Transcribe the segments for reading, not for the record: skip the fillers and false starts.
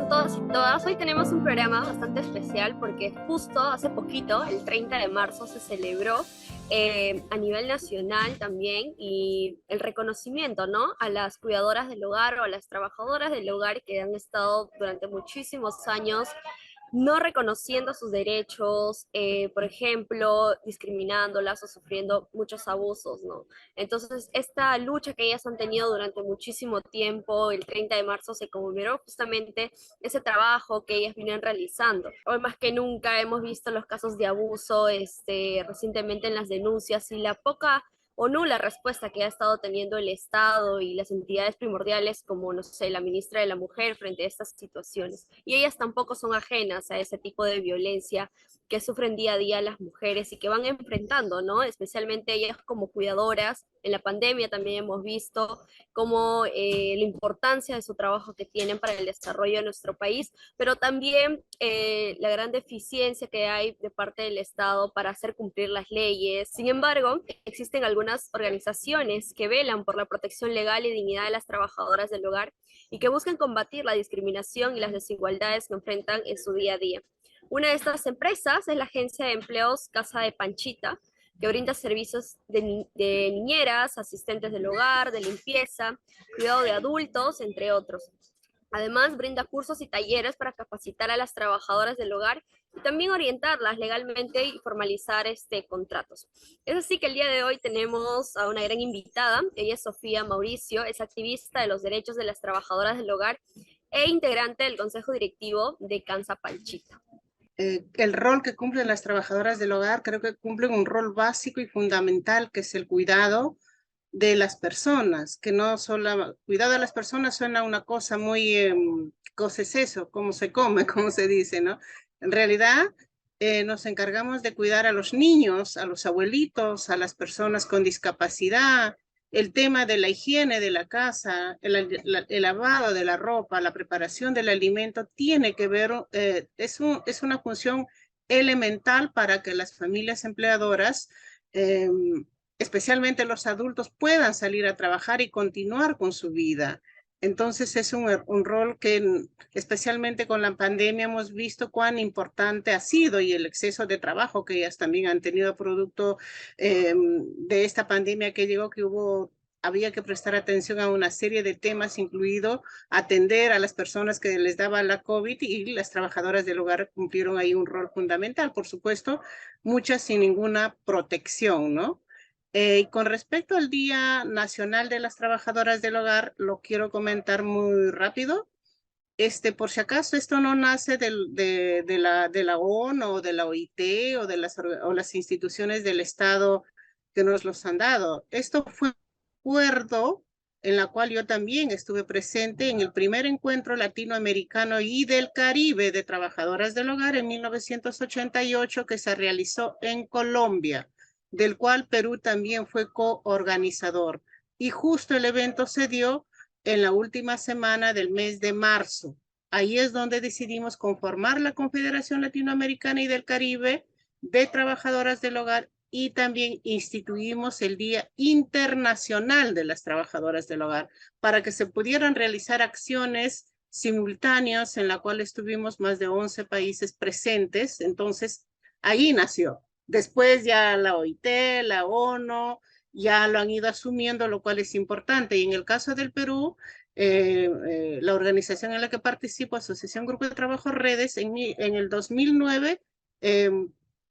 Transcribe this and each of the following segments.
todos y todas. Hoy tenemos un programa bastante especial porque justo hace poquito, el 30 de marzo, se celebró a nivel nacional también y el reconocimiento, ¿no? A las cuidadoras del hogar o a las trabajadoras del hogar que han estado durante muchísimos años no reconociendo sus derechos, por ejemplo, discriminándolas o sufriendo muchos abusos, ¿no? Entonces, esta lucha que ellas han tenido durante muchísimo tiempo, el 30 de marzo se conmemoró justamente ese trabajo que ellas vienen realizando. Hoy más que nunca hemos visto los casos de abuso, recientemente en las denuncias y la poca o nula respuesta que ha estado teniendo el Estado y las entidades primordiales como, no sé, la ministra de la Mujer frente a estas situaciones. Y ellas tampoco son ajenas a ese tipo de violencia que sufren día a día las mujeres y que van enfrentando, ¿no? Especialmente ellas como cuidadoras. En la pandemia también hemos visto cómo la importancia de su trabajo que tienen para el desarrollo de nuestro país, pero también la gran deficiencia que hay de parte del Estado para hacer cumplir las leyes. Sin embargo, existen algunas organizaciones que velan por la protección legal y dignidad de las trabajadoras del hogar y que buscan combatir la discriminación y las desigualdades que enfrentan en su día a día. Una de estas empresas es la agencia de empleos Casa de Panchita, que brinda servicios de niñeras, asistentes del hogar, de limpieza, cuidado de adultos, entre otros. Además, brinda cursos y talleres para capacitar a las trabajadoras del hogar y también orientarlas legalmente y formalizar contratos. Es así que el día de hoy tenemos a una gran invitada. Ella es Sofía Mauricio, es activista de los derechos de las trabajadoras del hogar e integrante del consejo directivo de Cansa Panchita. El rol que cumplen las trabajadoras del hogar, creo que cumplen un rol básico y fundamental, que es el cuidado de las personas, que no solo cuidado de las personas suena una cosa muy, ¿cosa es eso? ¿Cómo se come? ¿Cómo se dice? ¿No? En realidad, nos encargamos de cuidar a los niños, a los abuelitos, a las personas con discapacidad, el tema de la higiene de la casa, el lavado de la ropa, la preparación del alimento, tiene que ver, es una función elemental para que las familias empleadoras, especialmente los adultos, puedan salir a trabajar y continuar con su vida. Entonces es un rol que especialmente con la pandemia hemos visto cuán importante ha sido, y el exceso de trabajo que ellas también han tenido producto de esta pandemia que llegó, que había que prestar atención a una serie de temas, incluido atender a las personas que les daba la COVID, y las trabajadoras del hogar cumplieron ahí un rol fundamental, por supuesto, muchas sin ninguna protección, ¿no? Con respecto al Día Nacional de las Trabajadoras del Hogar, lo quiero comentar muy rápido. Por si acaso, esto no nace de la ONU o de la OIT o las instituciones del Estado que nos los han dado. Esto fue un acuerdo en la cual yo también estuve presente en el primer encuentro latinoamericano y del Caribe de trabajadoras del hogar en 1988, que se realizó en Colombia, del cual Perú también fue coorganizador. Y justo el evento se dio en la última semana del mes de marzo. Ahí es donde decidimos conformar la Confederación Latinoamericana y del Caribe de Trabajadoras del Hogar, y también instituimos el Día Internacional de las Trabajadoras del Hogar para que se pudieran realizar acciones simultáneas, en la cual estuvimos más de 11 países presentes. Entonces, ahí nació. Después ya la OIT, la ONU, ya lo han ido asumiendo, lo cual es importante. Y en el caso del Perú, la organización en la que participo, Asociación Grupo de Trabajo Redes, en el 2009 eh,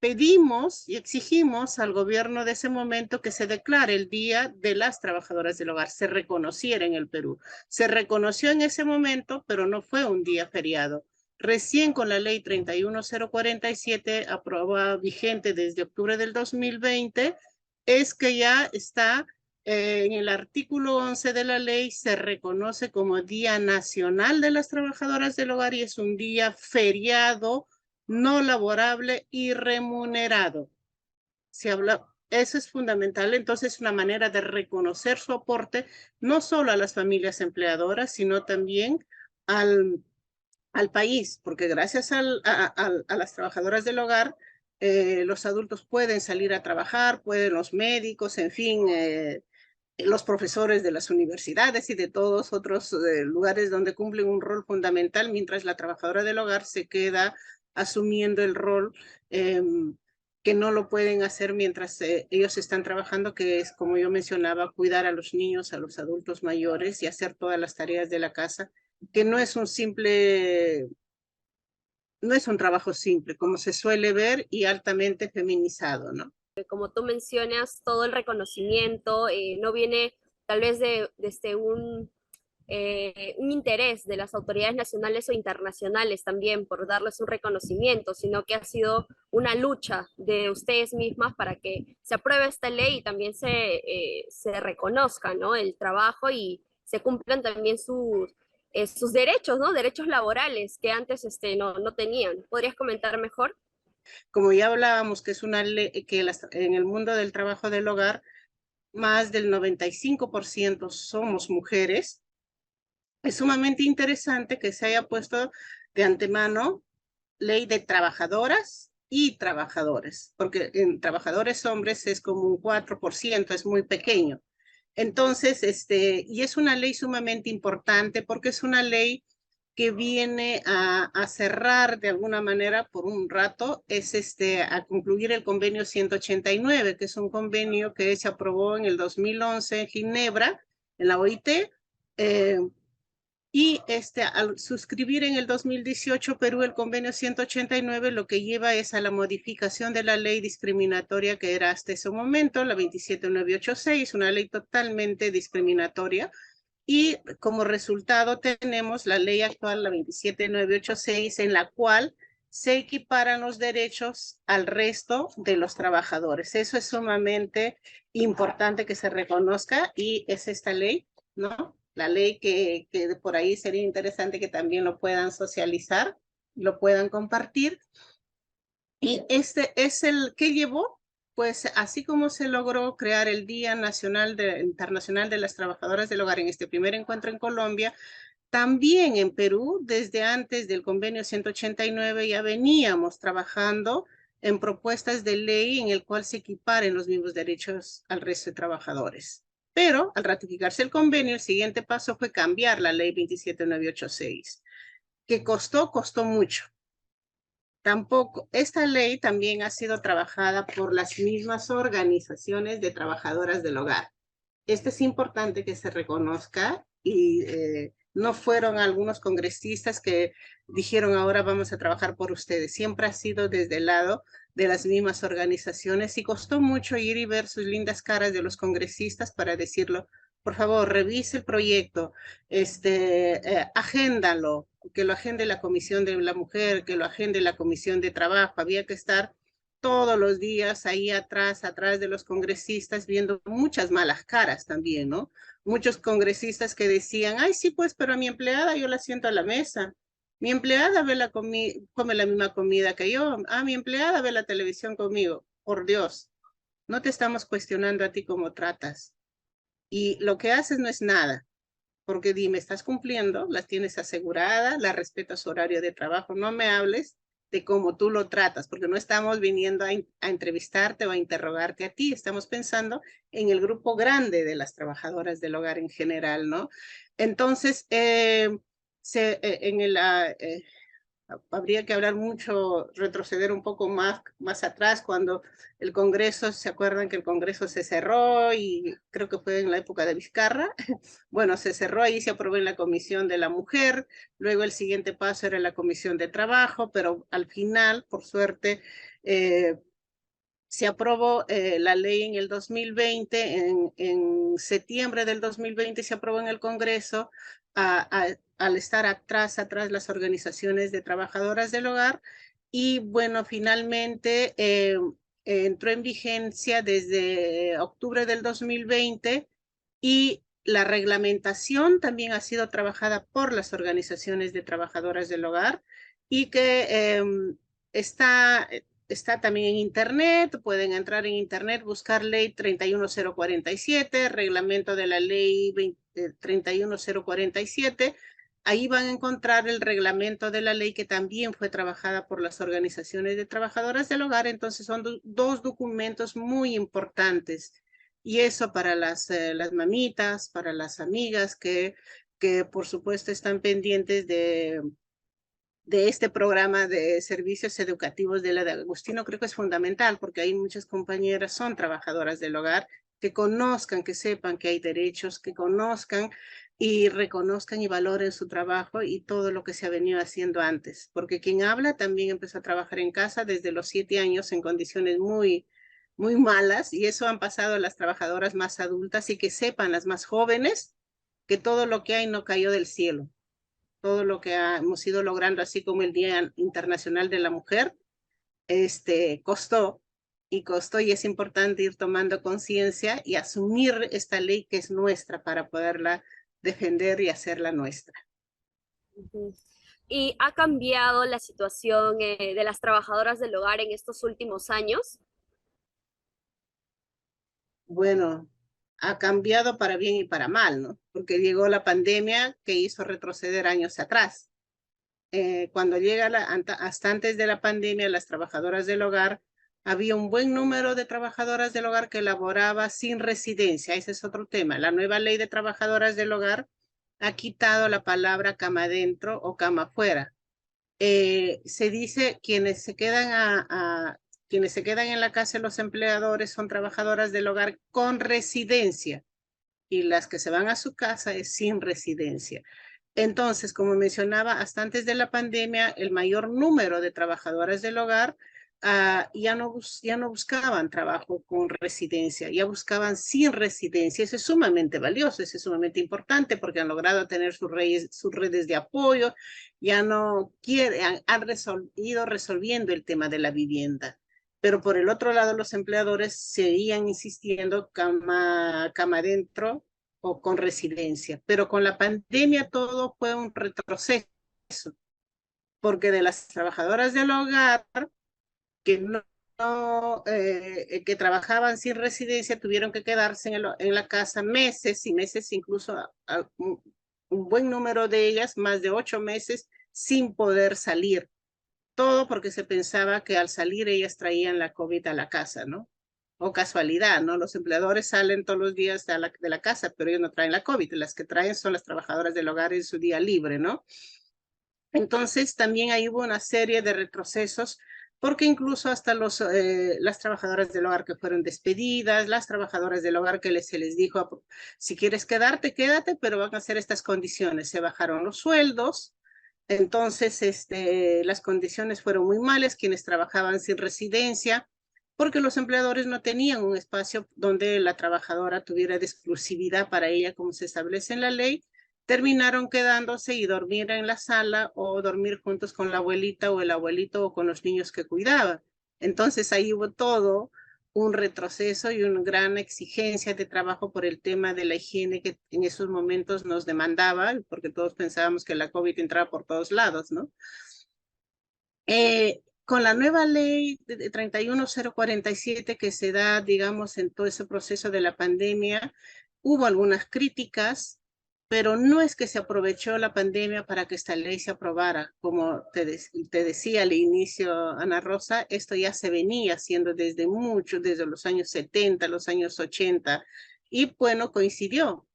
pedimos y exigimos al gobierno de ese momento que se declare el Día de las Trabajadoras del Hogar, se reconociera en el Perú. Se reconoció en ese momento, pero no fue un día feriado. Recién con la ley 31047, aprobada, vigente desde octubre del 2020, es que ya está en el artículo 11 de la ley, se reconoce como Día Nacional de las Trabajadoras del Hogar, y es un día feriado, no laborable y remunerado. Eso es fundamental. Entonces, es una manera de reconocer su aporte no solo a las familias empleadoras, sino también al, al país, porque gracias a las trabajadoras del hogar, los adultos pueden salir a trabajar, pueden los médicos, en fin, los profesores de las universidades y de todos otros lugares donde cumplen un rol fundamental, mientras la trabajadora del hogar se queda asumiendo el rol que no lo pueden hacer mientras ellos están trabajando, que es, como yo mencionaba, cuidar a los niños, a los adultos mayores y hacer todas las tareas de la casa, que no es no es un trabajo simple, como se suele ver, y altamente feminizado, ¿no? Como tú mencionas, todo el reconocimiento no viene tal vez desde un interés de las autoridades nacionales o internacionales también por darles un reconocimiento, sino que ha sido una lucha de ustedes mismas para que se apruebe esta ley y también se reconozca, ¿no?, el trabajo y se cumplan también sus derechos, ¿no?, derechos laborales que antes no tenían. ¿Podrías comentar mejor? Como ya hablábamos, que es una ley que en el mundo del trabajo del hogar, más del 95% somos mujeres. Es sumamente interesante que se haya puesto de antemano ley de trabajadoras y trabajadores, porque en trabajadores hombres es como un 4%, es muy pequeño. Entonces, y es una ley sumamente importante porque es una ley que viene a cerrar de alguna manera por un rato, es a concluir el convenio 189, que es un convenio que se aprobó en el 2011 en Ginebra, en la OIT, y al suscribir en el 2018 Perú el convenio 189, lo que lleva es a la modificación de la ley discriminatoria que era hasta ese momento, la 27986, una ley totalmente discriminatoria. Y como resultado tenemos la ley actual, la 27986, en la cual se equiparan los derechos al resto de los trabajadores. Eso es sumamente importante que se reconozca y es esta ley, ¿no? La ley que por ahí sería interesante que también lo puedan socializar, lo puedan compartir. Y este es el que llevó, pues así como se logró crear el Día Internacional de las Trabajadoras del Hogar en este primer encuentro en Colombia, también en Perú, desde antes del convenio 189, ya veníamos trabajando en propuestas de ley en el cual se equiparen los mismos derechos al resto de trabajadores. Pero al ratificarse el convenio, el siguiente paso fue cambiar la ley 27986, que costó mucho. Tampoco, esta ley también ha sido trabajada por las mismas organizaciones de trabajadoras del hogar. Es importante que se reconozca y no fueron algunos congresistas que dijeron ahora vamos a trabajar por ustedes. Siempre ha sido desde el lado de las mismas organizaciones y costó mucho ir y ver sus lindas caras de los congresistas para decirlo. Por favor, revise el proyecto, agéndalo, que lo agende la Comisión de la Mujer, que lo agende la Comisión de Trabajo. Había que estar todos los días ahí atrás de los congresistas, viendo muchas malas caras también, ¿no? Muchos congresistas que decían, ay, sí, pues, pero a mi empleada yo la siento a la mesa. Mi empleada come la misma comida que yo. Ah, mi empleada ve la televisión conmigo. Por Dios, no te estamos cuestionando a ti cómo tratas. Y lo que haces no es nada. Porque dime, ¿estás cumpliendo? ¿Las tienes aseguradas? ¿La respetas su horario de trabajo? No me hables de cómo tú lo tratas, porque no estamos viniendo a entrevistarte o a interrogarte a ti, estamos pensando en el grupo grande de las trabajadoras del hogar en general, ¿no? Entonces, habría que hablar mucho, retroceder un poco más atrás cuando el Congreso, ¿se acuerdan que el Congreso se cerró y creo que fue en la época de Vizcarra? Bueno, se cerró y se aprobó en la Comisión de la Mujer, luego el siguiente paso era la Comisión de Trabajo, pero al final, por suerte, se aprobó la ley en el 2020, en septiembre del 2020 se aprobó en el Congreso al estar atrás las organizaciones de trabajadoras del hogar y bueno, finalmente entró en vigencia desde octubre del 2020 y la reglamentación también ha sido trabajada por las organizaciones de trabajadoras del hogar y que está también en internet, pueden entrar en internet, buscar ley 31047, reglamento de la ley 31047, ahí van a encontrar el reglamento de la ley que también fue trabajada por las organizaciones de trabajadoras del hogar, entonces son dos documentos muy importantes Y eso para las mamitas, para las amigas que por supuesto están pendientes de este programa de servicios educativos de la de Agustino, creo que es fundamental porque hay muchas compañeras, son trabajadoras del hogar, que conozcan, que sepan que hay derechos, que conozcan y reconozcan y valoren su trabajo y todo lo que se ha venido haciendo antes. Porque quien habla también empezó a trabajar en casa desde los 7 años en condiciones muy malas, y eso han pasado las trabajadoras más adultas, y que sepan las más jóvenes que todo lo que hay no cayó del cielo. Todo lo que hemos ido logrando, así como el Día Internacional de la Mujer, costó y costó, y es importante ir tomando conciencia y asumir esta ley que es nuestra para poderla defender y hacerla nuestra. Ujú. ¿Y ha cambiado la situación de las trabajadoras del hogar en estos últimos años? Bueno, ha cambiado para bien y para mal, ¿no? Porque llegó la pandemia que hizo retroceder años atrás. Cuando llega hasta antes de la pandemia, las trabajadoras del hogar, había un buen número de trabajadoras del hogar que laboraba sin residencia. Ese es otro tema. La nueva ley de trabajadoras del hogar ha quitado la palabra cama adentro o cama afuera. Se dice quienes se quedan en la casa de los empleadores son trabajadoras del hogar con residencia, y las que se van a su casa es sin residencia. Entonces, como mencionaba, hasta antes de la pandemia, el mayor número de trabajadoras del hogar ya no buscaban trabajo con residencia, ya buscaban sin residencia. Eso es sumamente valioso, eso es sumamente importante porque han logrado tener sus redes de apoyo, ya no quieren, ido resolviendo el tema de la vivienda. Pero por el otro lado, los empleadores seguían insistiendo cama adentro o con residencia. Pero con la pandemia todo fue un retroceso, porque de las trabajadoras del hogar que que trabajaban sin residencia tuvieron que quedarse en la casa meses y meses, incluso un buen número de ellas, más de 8 meses, sin poder salir. Todo porque se pensaba que al salir ellas traían la COVID a la casa, ¿no? O casualidad, ¿no? Los empleadores salen todos los días de la casa, pero ellos no traen la COVID. Las que traen son las trabajadoras del hogar en su día libre, ¿no? Entonces también ahí hubo una serie de retrocesos, porque incluso hasta las trabajadoras del hogar que fueron despedidas, las trabajadoras del hogar que se les dijo, si quieres quedarte, quédate, pero van a hacer estas condiciones. Se bajaron los sueldos, entonces las condiciones fueron muy malas, quienes trabajaban sin residencia, porque los empleadores no tenían un espacio donde la trabajadora tuviera de exclusividad para ella, como se establece en la ley, terminaron quedándose y dormir en la sala o dormir juntos con la abuelita o el abuelito o con los niños que cuidaba. Entonces ahí hubo todo un retroceso y una gran exigencia de trabajo por el tema de la higiene que en esos momentos nos demandaba, porque todos pensábamos que la COVID entraba por todos lados, ¿no? Con la nueva ley de 31047 que se da, digamos, en todo ese proceso de la pandemia, hubo algunas críticas, pero no es que se aprovechó la pandemia para que esta ley se aprobara. Como te decía al inicio, Ana Rosa, esto ya se venía haciendo desde los años 70, los años 80, y bueno, coincidió.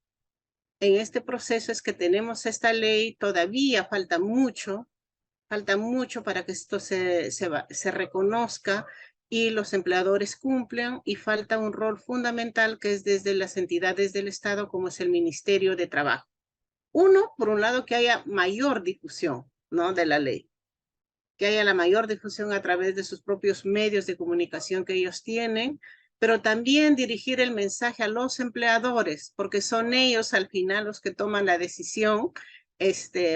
En este proceso es que tenemos esta ley, todavía falta mucho para que esto se reconozca y los empleadores cumplan, y falta un rol fundamental que es desde las entidades del Estado, como es el Ministerio de Trabajo. Uno, por un lado, que haya mayor difusión, ¿no?, de la ley, que haya la mayor difusión a través de sus propios medios de comunicación que ellos tienen, pero también dirigir el mensaje a los empleadores, porque son ellos al final los que toman la decisión,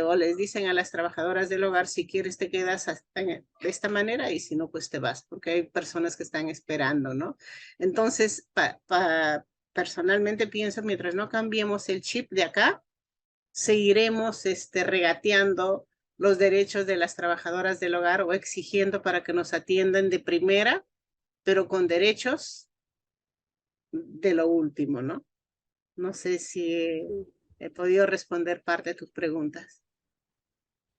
o les dicen a las trabajadoras del hogar, si quieres te quedas de esta manera, y si no, pues te vas, porque hay personas que están esperando, ¿no? Entonces, personalmente pienso, mientras no cambiemos el chip de acá, seguiremos regateando los derechos de las trabajadoras del hogar o exigiendo para que nos atiendan de primera, pero con derechos de lo último, ¿no? No sé si he podido responder parte de tus preguntas.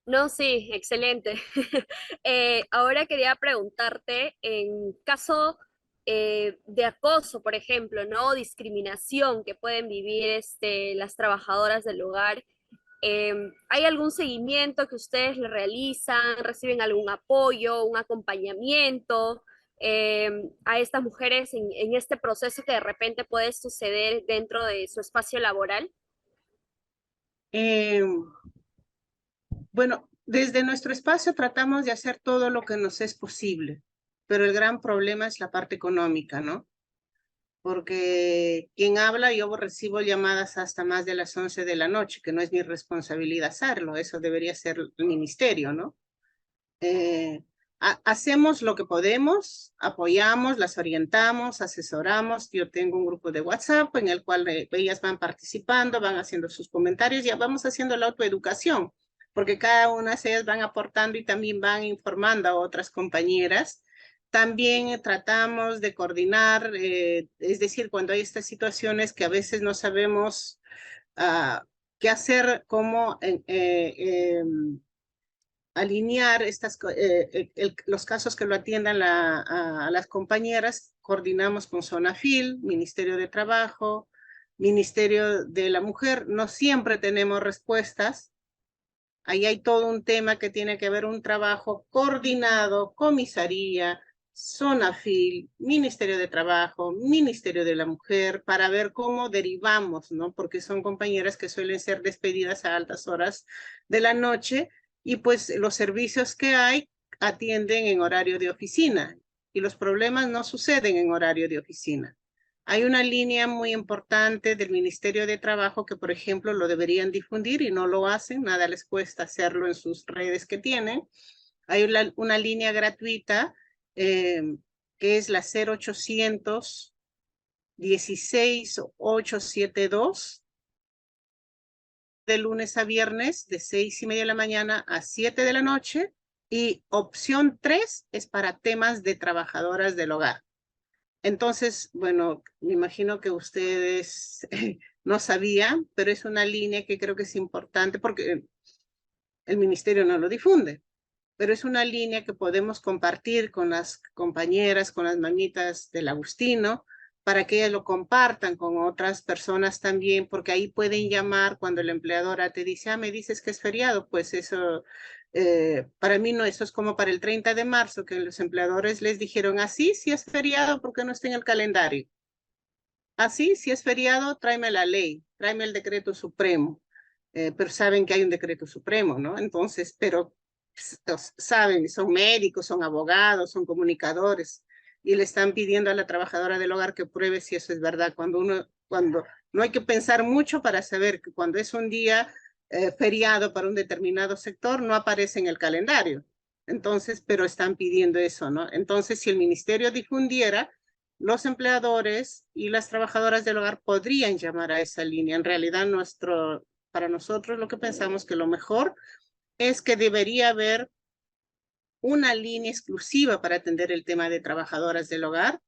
No, sí, excelente. Ahora quería preguntarte, en caso de acoso, por ejemplo, ¿no? Discriminación que pueden vivir las trabajadoras del hogar. ¿Hay algún seguimiento que ustedes le realizan? ¿Reciben algún apoyo, un acompañamiento a estas mujeres en este proceso que de repente puede suceder dentro de su espacio laboral? Eh, bueno, desde nuestro espacio tratamos de hacer todo lo que nos es posible, pero el gran problema es la parte económica, ¿no? Porque quien habla, yo recibo llamadas hasta más de las 11 de la noche, que no es mi responsabilidad hacerlo, eso debería ser el ministerio, ¿no? Eh, hacemos lo que podemos, apoyamos, las orientamos, asesoramos. Yo tengo un grupo de WhatsApp en el cual ellas van participando, van haciendo sus comentarios, ya vamos haciendo la autoeducación, porque cada una de ellas van aportando y también van informando a otras compañeras. También tratamos de coordinar, es decir, cuando hay estas situaciones que a veces no sabemos qué hacer, cómo alinear los casos que lo atiendan a las compañeras, coordinamos con Zonafil, Ministerio de Trabajo, Ministerio de la Mujer. No siempre tenemos respuestas. Ahí hay todo un tema que tiene que ver un trabajo coordinado, comisaría, Zonafil, Ministerio de Trabajo, Ministerio de la Mujer, para ver cómo derivamos, ¿no? Porque son compañeras que suelen ser despedidas a altas horas de la noche y pues los servicios que hay atienden en horario de oficina y los problemas no suceden en horario de oficina. Hay una línea muy importante del Ministerio de Trabajo que, por ejemplo, lo deberían difundir y no lo hacen, nada les cuesta hacerlo en sus redes que tienen. Hay una línea gratuita que es la 0800 16872 de lunes a viernes de 6:30 de la mañana a 7 de la noche y opción 3 es para temas de trabajadoras del hogar. Entonces, bueno, me imagino que ustedes no sabían, pero es una línea que creo que es importante porque el ministerio no lo difunde, pero es una línea que podemos compartir con las compañeras, con las mamitas del Agustino, para que ellas lo compartan con otras personas también, porque ahí pueden llamar cuando la empleadora te dice, me dices que es feriado, pues eso, para mí no, eso es como para el 30 de marzo, que los empleadores les dijeron, así, si es feriado, ¿por qué no está en el calendario? Así, si es feriado, tráeme la ley, tráeme el decreto supremo. Pero saben que hay un decreto supremo, ¿no? Entonces, pero saben, son médicos, son abogados, son comunicadores, y le están pidiendo a la trabajadora del hogar que pruebe si eso es verdad. Cuando no hay que pensar mucho para saber que cuando es un día feriado para un determinado sector, no aparece en el calendario. Entonces, pero están pidiendo eso, ¿no? Entonces, si el ministerio difundiera, los empleadores y las trabajadoras del hogar podrían llamar a esa línea. En realidad, para nosotros lo que pensamos que lo mejor es que debería haber una línea exclusiva para atender el tema de trabajadoras del hogar.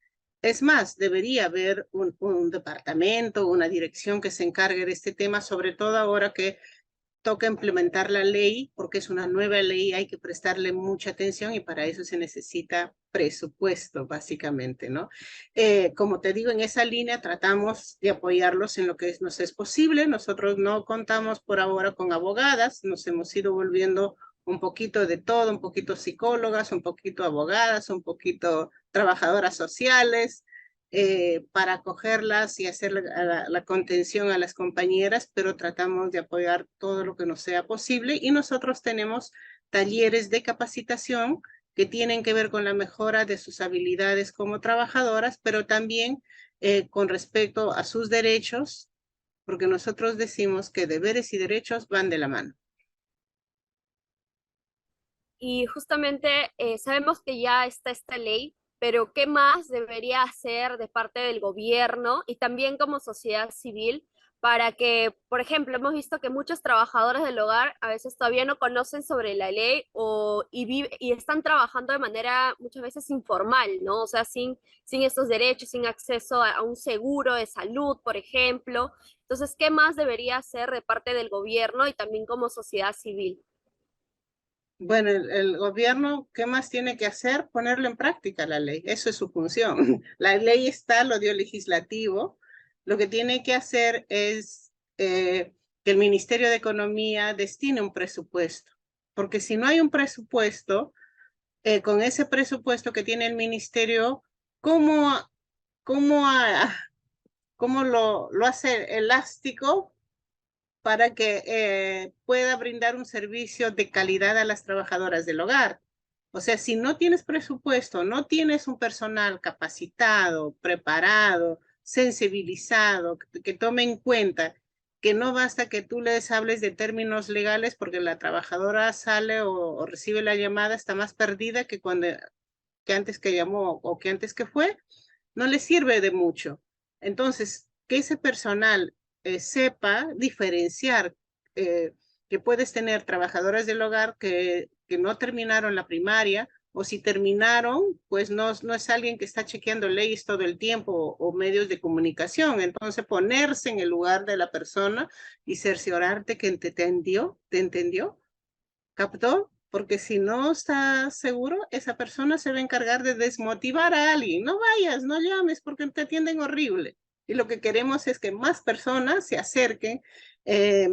Es más, debería haber un departamento, una dirección que se encargue de este tema, sobre todo ahora que toca implementar la ley, porque es una nueva ley, hay que prestarle mucha atención y para eso se necesita presupuesto, básicamente, ¿no? Como te digo, en esa línea tratamos de apoyarlos en lo que nos es posible. Nosotros no contamos por ahora con abogadas, nos hemos ido volviendo un poquito de todo, un poquito psicólogas, un poquito abogadas, un poquito trabajadoras sociales, para acogerlas y hacer la contención a las compañeras, pero tratamos de apoyar todo lo que nos sea posible y nosotros tenemos talleres de capacitación que tienen que ver con la mejora de sus habilidades como trabajadoras, pero también con respecto a sus derechos, porque nosotros decimos que deberes y derechos van de la mano. Y justamente sabemos que ya está esta ley, pero ¿qué más debería hacer de parte del gobierno y también como sociedad civil para que, por ejemplo, hemos visto que muchos trabajadores del hogar a veces todavía no conocen sobre la ley y están trabajando de manera muchas veces informal, ¿no? O sea, sin estos derechos, sin acceso a un seguro de salud, por ejemplo. Entonces, ¿qué más debería hacer de parte del gobierno y también como sociedad civil? Bueno, el gobierno, ¿qué más tiene que hacer? Ponerlo en práctica la ley. Eso es su función. La ley está, lo dio el legislativo. Lo que tiene que hacer es que el Ministerio de Economía destine un presupuesto. Porque si no hay un presupuesto, con ese presupuesto que tiene el ministerio, ¿cómo, cómo, cómo lo hace elástico para que pueda brindar un servicio de calidad a las trabajadoras del hogar? O sea, si no tienes presupuesto, no tienes un personal capacitado, preparado, sensibilizado, que tome en cuenta que no basta que tú les hables de términos legales porque la trabajadora sale o recibe la llamada, está más perdida que cuando que antes que llamó o que antes que fue, no le sirve de mucho. Entonces, que ese personal sepa diferenciar que puedes tener trabajadoras del hogar que no terminaron la primaria o si terminaron, pues no es alguien que está chequeando leyes todo el tiempo o medios de comunicación. Entonces, ponerse en el lugar de la persona y cerciorarte que te entendió, ¿captó? Porque si no está seguro, esa persona se va a encargar de desmotivar a alguien. No vayas, no llames porque te atienden horrible. Y lo que queremos es que más personas se acerquen, eh,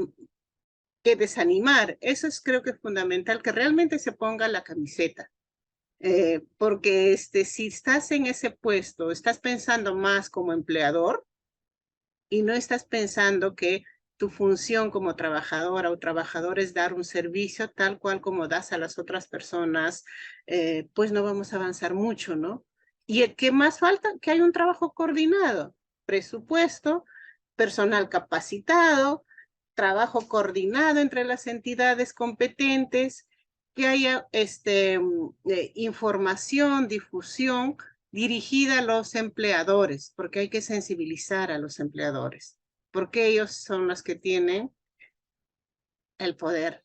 que desanimar. Eso es creo que es fundamental, que realmente se ponga la camiseta. Porque si estás en ese puesto, estás pensando más como empleador y no estás pensando que tu función como trabajadora o trabajador es dar un servicio tal cual como das a las otras personas, pues no vamos a avanzar mucho, ¿no? ¿Y qué más falta? Que hay un trabajo coordinado, presupuesto, personal capacitado, trabajo coordinado entre las entidades competentes, que haya información, difusión dirigida a los empleadores, porque hay que sensibilizar a los empleadores, porque ellos son los que tienen el poder.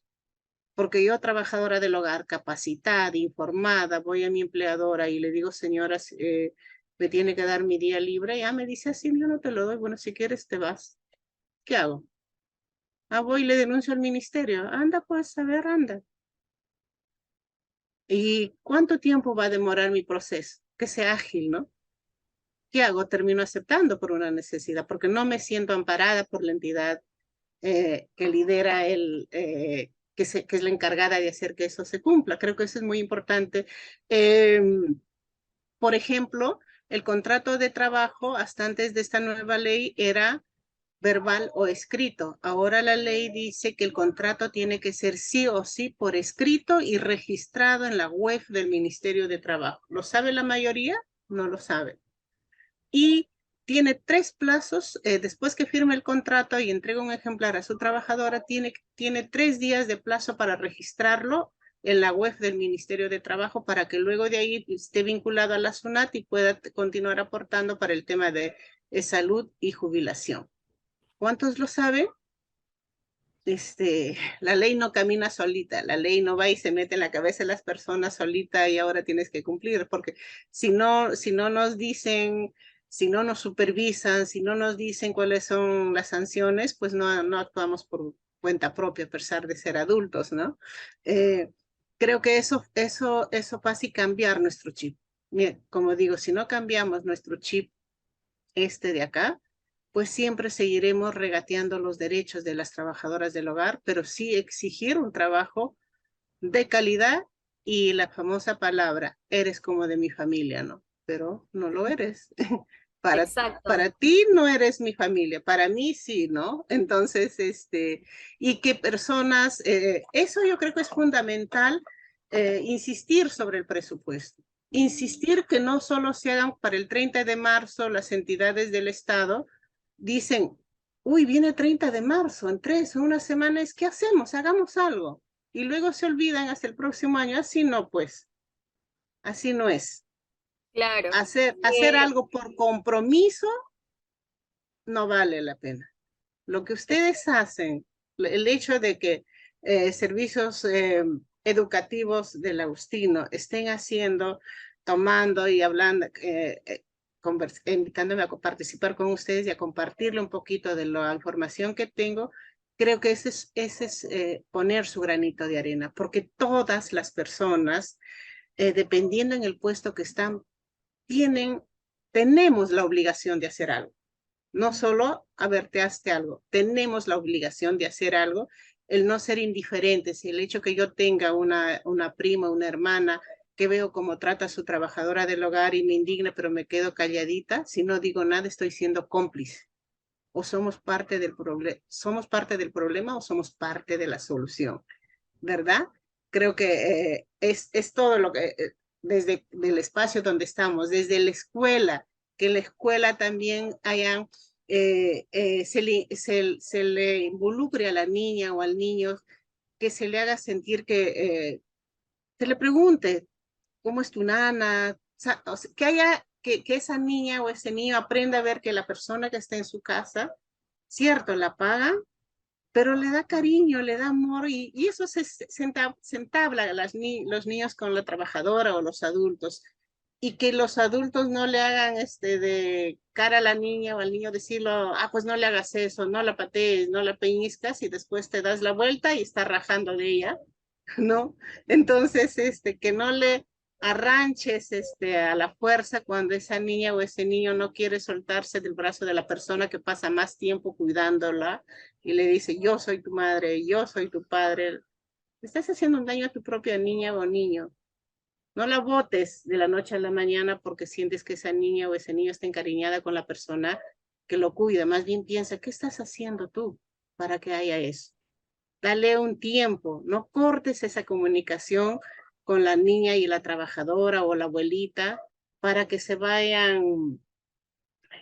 Porque yo, trabajadora del hogar, capacitada, informada, voy a mi empleadora y le digo, señora, me tiene que dar mi día libre, ya me dice así, yo no te lo doy, bueno, si quieres te vas. ¿Qué hago? Ah, voy y le denuncio al ministerio. Anda, pues, a ver, anda. ¿Y cuánto tiempo va a demorar mi proceso? Que sea ágil, ¿no? ¿Qué hago? Termino aceptando por una necesidad, porque no me siento amparada por la entidad que lidera que es la encargada de hacer que eso se cumpla. Creo que eso es muy importante. Eh, por ejemplo, el contrato de trabajo hasta antes de esta nueva ley era verbal o escrito. Ahora la ley dice que el contrato tiene que ser sí o sí por escrito y registrado en la web del Ministerio de Trabajo. ¿Lo sabe la mayoría? No lo sabe. Y tiene 3 plazos, después que firme el contrato y entrega un ejemplar a su trabajadora, tiene 3 días de plazo para registrarlo en la web del Ministerio de Trabajo para que luego de ahí esté vinculado a la SUNAT y pueda continuar aportando para el tema de salud y jubilación. ¿Cuántos lo saben? La ley no camina solita, la ley no va y se mete en la cabeza de las personas solita y ahora tienes que cumplir, porque si no nos dicen, si no nos supervisan, si no nos dicen cuáles son las sanciones, pues no actuamos por cuenta propia, a pesar de ser adultos, ¿no? Eh, creo que eso pasa y cambiar nuestro chip. Mira, como digo, si no cambiamos nuestro chip de acá, pues siempre seguiremos regateando los derechos de las trabajadoras del hogar, pero sí exigir un trabajo de calidad y la famosa palabra, eres como de mi familia, ¿no? Pero no lo eres. Exacto. Para ti no eres mi familia, para mí sí, ¿no? Entonces, y que personas, eso yo creo que es fundamental, insistir sobre el presupuesto. Insistir que no solo se hagan para el 30 de marzo las entidades del Estado, dicen, uy, viene 30 de marzo, en 3 o 1 semana, ¿qué hacemos? Hagamos algo. Y luego se olvidan hasta el próximo año. Así no, pues, así no es. Claro. Hacer algo por compromiso no vale la pena. Lo que ustedes hacen, el hecho de que servicios educativos del Agustino estén haciendo, tomando y hablando, invitándome a participar con ustedes y a compartirle un poquito de la información que tengo, Creo que ese es poner su granito de arena, porque todas las personas, dependiendo en el puesto que están, tenemos la obligación de hacer algo. No solo, a ver, te hace algo, tenemos la obligación de hacer algo, el no ser indiferentes, si el hecho que yo tenga una prima, una hermana, que veo cómo trata a su trabajadora del hogar y me indigna, pero me quedo calladita, si no digo nada, estoy siendo cómplice. O somos parte del problema o somos parte de la solución, ¿verdad? Creo que es todo lo que, desde el espacio donde estamos, desde la escuela, que en la escuela también hayan, se le involucre a la niña o al niño, que se le haga sentir que se le pregunte, ¿cómo es tu nana? O sea, que esa niña o ese niño aprenda a ver que la persona que está en su casa, cierto, la paga, pero le da cariño, le da amor y eso se entabla los niños con la trabajadora o los adultos. Y que los adultos no le hagan de cara a la niña o al niño decirlo, ah, pues no le hagas eso, no la patees, no la peñizcas y después te das la vuelta y está rajando de ella, ¿no? Entonces, que no le arranches a la fuerza cuando esa niña o ese niño no quiere soltarse del brazo de la persona que pasa más tiempo cuidándola y le dice, yo soy tu madre, yo soy tu padre. Estás haciendo un daño a tu propia niña o niño. No la botes de la noche a la mañana porque sientes que esa niña o ese niño está encariñada con la persona que lo cuida. Más bien piensa, ¿qué estás haciendo tú para que haya eso? Dale un tiempo, no cortes esa comunicación con la niña y la trabajadora o la abuelita para que se vayan,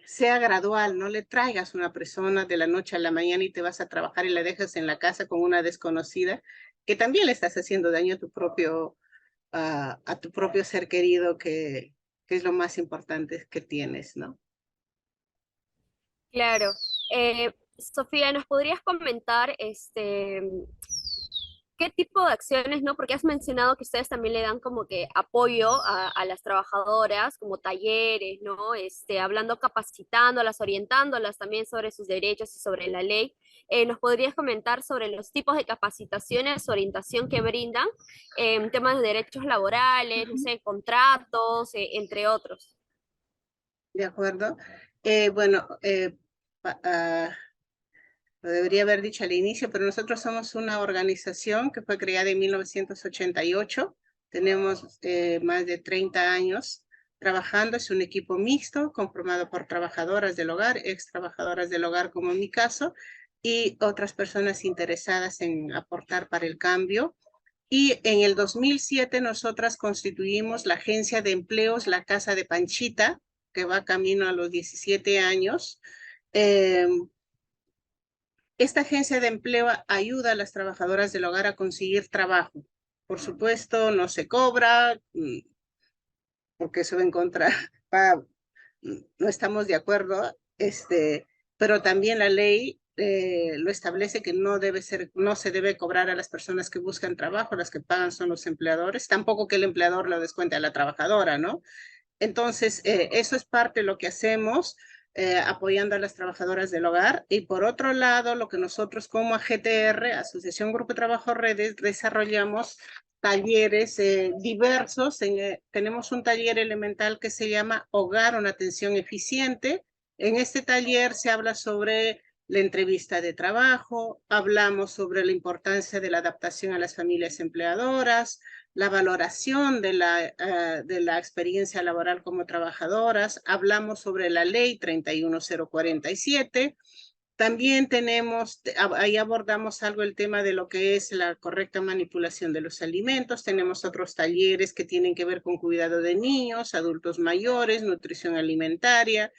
sea gradual, no le traigas una persona de la noche a la mañana y te vas a trabajar y la dejas en la casa con una desconocida, que también le estás haciendo daño a tu propio ser querido, que es lo más importante que tienes, ¿no? Claro. Sofía, ¿nos podrías comentar qué tipo de acciones, ¿no? Porque has mencionado que ustedes también le dan como que apoyo a las trabajadoras, como talleres, ¿no? Hablando, capacitándolas, orientándolas también sobre sus derechos y sobre la ley. ¿Nos podrías comentar sobre los tipos de capacitaciones, orientación que brindan en temas de derechos laborales, no sé, contratos, entre otros? ¿De acuerdo? Bueno, lo debería haber dicho al inicio, pero nosotros somos una organización que fue creada en 1988. Tenemos más de 30 años trabajando. Es un equipo mixto conformado por trabajadoras del hogar, ex trabajadoras del hogar como en mi caso, y otras personas interesadas en aportar para el cambio. Y en el 2007 nosotras constituimos la agencia de empleos, la Casa de Panchita, que va camino a los 17 años. Eh, Esta agencia de empleo ayuda a las trabajadoras del hogar a conseguir trabajo. Por supuesto, no se cobra, porque eso va en contra, no estamos de acuerdo, pero también la ley lo establece que no se debe cobrar a las personas que buscan trabajo, las que pagan son los empleadores, tampoco que el empleador lo descuente a la trabajadora, ¿no? Entonces, eso es parte de lo que hacemos, apoyando a las trabajadoras del hogar. Y por otro lado, lo que nosotros como AGTR, Asociación Grupo de Trabajo Redes, desarrollamos talleres diversos. Tenemos un taller elemental que se llama Hogar, una atención eficiente. En este taller se habla sobre la entrevista de trabajo, hablamos sobre la importancia de la adaptación a las familias empleadoras, la valoración de la experiencia laboral como trabajadoras, hablamos sobre la ley 31047, también ahí abordamos algo el tema de lo que es la correcta manipulación de los alimentos, tenemos otros talleres que tienen que ver con cuidado de niños, adultos mayores, nutrición alimentaria,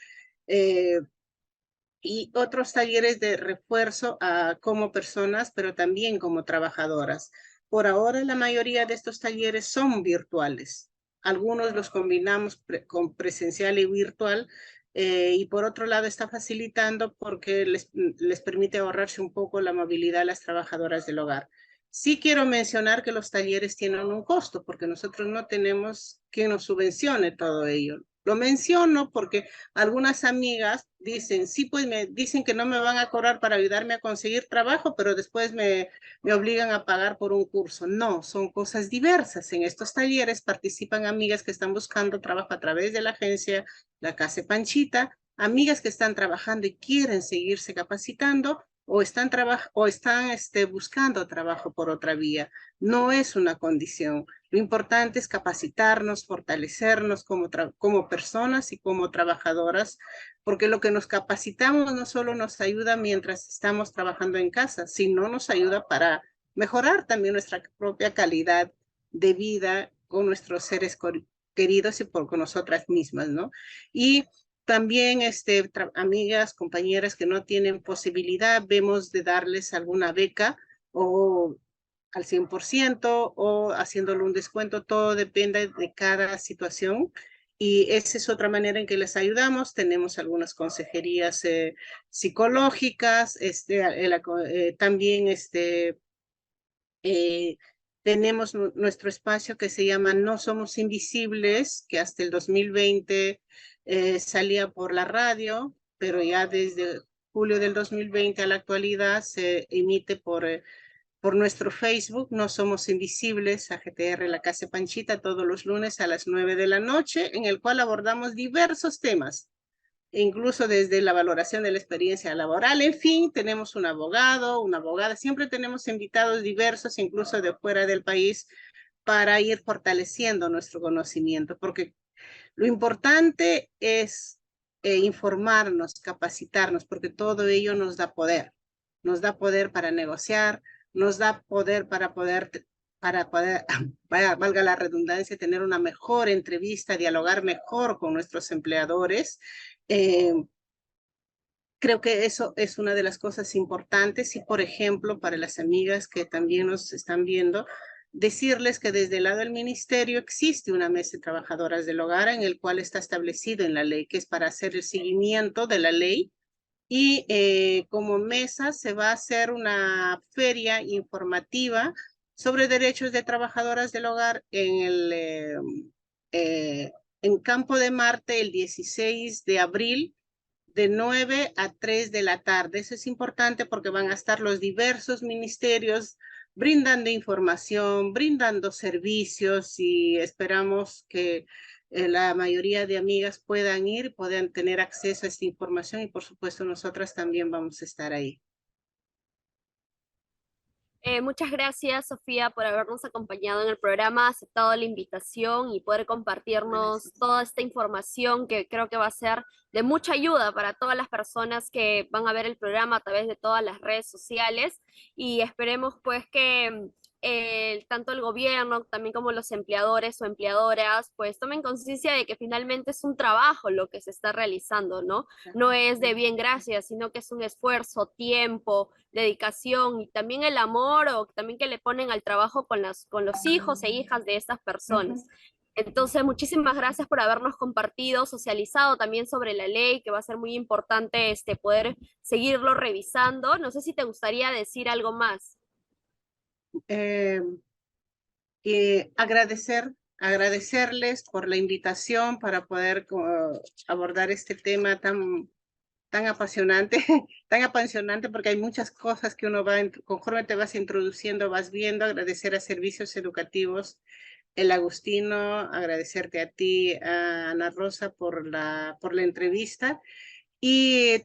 y otros talleres de refuerzo como personas, pero también como trabajadoras. Por ahora, la mayoría de estos talleres son virtuales. Algunos los combinamos con presencial y virtual, y por otro lado está facilitando porque les permite ahorrarse un poco la movilidad a las trabajadoras del hogar. Sí quiero mencionar que los talleres tienen un costo porque nosotros no tenemos quien nos subvencione todo ello. Lo menciono porque algunas amigas dicen, sí, pues me dicen que no me van a cobrar para ayudarme a conseguir trabajo, pero después me obligan a pagar por un curso. No, son cosas diversas. En estos talleres participan amigas que están buscando trabajo a través de la agencia La Casa Panchita, amigas que están trabajando y quieren seguirse capacitando o están buscando trabajo por otra vía. No es una condición. Lo importante es capacitarnos, fortalecernos como personas y como trabajadoras, porque lo que nos capacitamos no solo nos ayuda mientras estamos trabajando en casa, sino nos ayuda para mejorar también nuestra propia calidad de vida con nuestros seres queridos y con nosotras mismas, ¿no? Y también amigas, compañeras que no tienen posibilidad, vemos de darles alguna beca o al 100% o haciéndole un descuento, todo depende de cada situación. Y esa es otra manera en que les ayudamos. Tenemos algunas consejerías psicológicas, también eh, tenemos nuestro espacio que se llama No Somos Invisibles, que hasta el 2020 salía por la radio, pero ya desde julio del 2020 a la actualidad se emite por nuestro Facebook, No Somos Invisibles, AGTR La Casa Panchita, todos los lunes a las 9 de la noche, en el cual abordamos diversos temas, incluso desde la valoración de la experiencia laboral. En fin, tenemos un abogado, una abogada, siempre tenemos invitados diversos, incluso de fuera del país, para ir fortaleciendo nuestro conocimiento, porque lo importante es informarnos, capacitarnos, porque todo ello nos da poder para negociar, nos da poder para poder, valga la redundancia, tener una mejor entrevista, dialogar mejor con nuestros empleadores. Eh, Creo que eso es una de las cosas importantes y, por ejemplo, para las amigas que también nos están viendo, decirles que desde el lado del ministerio existe una mesa de trabajadoras del hogar en el cual está establecido en la ley, que es para hacer el seguimiento de la ley y como mesa se va a hacer una feria informativa sobre derechos de trabajadoras del hogar en Campo de Marte el 16 de abril de 9 a 3 de la tarde. Eso es importante porque van a estar los diversos ministerios brindando información, brindando servicios y esperamos que la mayoría de amigas puedan ir, puedan tener acceso a esta información y por supuesto nosotras también vamos a estar ahí. Muchas gracias, Sofía, por habernos acompañado en el programa, aceptado la invitación y poder compartirnos Gracias. toda esta información que creo que va a ser de mucha ayuda para todas las personas que van a ver el programa a través de todas las redes sociales y esperemos pues que tanto el gobierno también como los empleadores o empleadoras pues tomen conciencia de que finalmente es un trabajo lo que se está realizando, ¿no? No es de bien gracias, sino que es un esfuerzo, tiempo, dedicación y también el amor o también que le ponen al trabajo con los hijos e hijas de estas personas. Entonces, muchísimas gracias por habernos compartido, socializado también sobre la ley, que va a ser muy importante poder seguirlo revisando. No sé si te gustaría decir algo más. Eh, agradecerles por la invitación para poder abordar este tema tan apasionante, tan apasionante porque hay muchas cosas que uno conforme te vas introduciendo, vas viendo, agradecer a Servicios Educativos El Agustino, agradecerte a ti, a Ana Rosa, por la entrevista. Y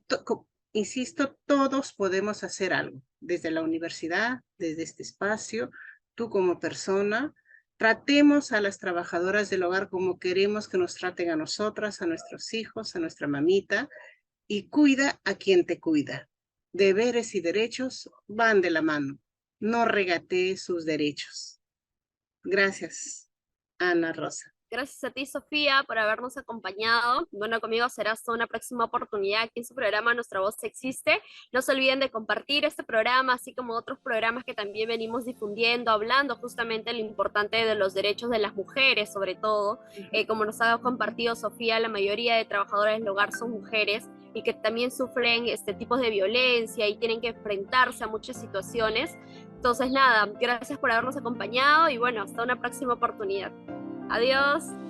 insisto, todos podemos hacer algo, desde la universidad, desde este espacio, tú como persona. Tratemos a las trabajadoras del hogar como queremos que nos traten a nosotras, a nuestros hijos, a nuestra mamita, y cuida a quien te cuida. Deberes y derechos van de la mano. No regatee sus derechos. Gracias, Ana Rosa. Gracias a ti, Sofía, por habernos acompañado. Bueno, conmigo será hasta una próxima oportunidad aquí en su programa Nuestra Voz Existe. No se olviden de compartir este programa, así como otros programas que también venimos difundiendo, hablando justamente de lo importante de los derechos de las mujeres, sobre todo. Como nos ha compartido Sofía, la mayoría de trabajadoras del hogar son mujeres y que también sufren tipos de violencia y tienen que enfrentarse a muchas situaciones. Entonces, nada, gracias por habernos acompañado y bueno, hasta una próxima oportunidad. Adiós.